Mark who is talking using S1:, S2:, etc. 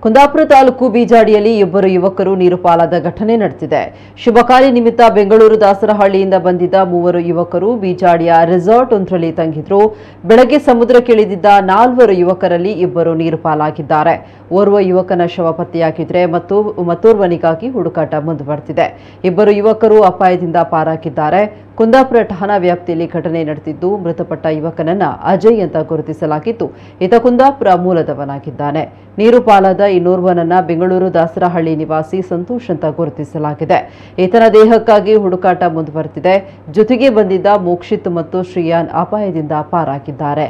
S1: ಕುಂದಾಪುರ ತಾಲೂಕು ಬೀಜಾಡಿಯಲ್ಲಿ ಇಬ್ಬರು ಯುವಕರು ನೀರು ಪಾಲಾದ ಘಟನೆ ನಡೆದಿದೆ. ಶುಭ ಕಾರ್ಯ ನಿಮಿತ್ತ ಬೆಂಗಳೂರು ದಾಸರಹಳ್ಳಿಯಿಂದ ಬಂದಿದ್ದ ಮೂವರು ಯುವಕರು ಬೀಜಾಡಿಯ ರೆಸಾರ್ಟ್ ಒಂದರಲ್ಲಿ ತಂಗಿದ್ರು. ಬೆಳಗ್ಗೆ ಸಮುದ್ರಕ್ಕಿಳಿದಿದ್ದ 4 ಯುವಕರಲ್ಲಿ ಇಬ್ಬರು ನೀರು ಪಾಲಾಗಿದ್ದಾರೆ. ಓರ್ವ ಯುವಕನ ಶವ ಪತ್ತೆಯಾಗಿದ್ರೆ ಮತ್ತು ಮತ್ತೋರ್ವನಿಗಾಗಿ ಹುಡುಕಾಟ ಮುಂದುವರೆದಿದೆ. ಇಬ್ಬರು ಯುವಕರು ಅಪಾಯದಿಂದ ಪಾರಾಗಿದ್ದಾರೆ. ಕುಂದಾಪುರ ಠಾಣಾ ವ್ಯಾಪ್ತಿಯಲ್ಲಿ ಘಟನೆ ನಡೆದಿದ್ದು, ಮೃತಪಟ್ಟ ಯುವಕನನ್ನ ಅಜಯ್ ಅಂತ ಗುರುತಿಸಲಾಗಿದ್ದು, ಈತ ಕುಂದಾಪುರ ಮೂಲದವನಾಗಿದ್ದಾನೆ. ನೀರು ಪಾಲಾದ ಇನ್ನೋರ್ವನನ್ನ ಬೆಂಗಳೂರು ದಾಸರಹಳ್ಳಿ ನಿವಾಸಿ ಸಂತೋಷ್ ಅಂತ ಗುರುತಿಸಲಾಗಿದೆ. ಈತನ ದೇಹಕ್ಕಾಗಿ ಹುಡುಕಾಟ ಮುಂದುವರೆದಿದೆ. ಜೊತೆಗೆ ಬಂದಿದ್ದ ಮೋಕ್ಷಿತ್ ಮತ್ತು ಶ್ರೀಯಾನ್ ಅಪಾಯದಿಂದ ಪಾರಾಗಿದ್ದಾರೆ.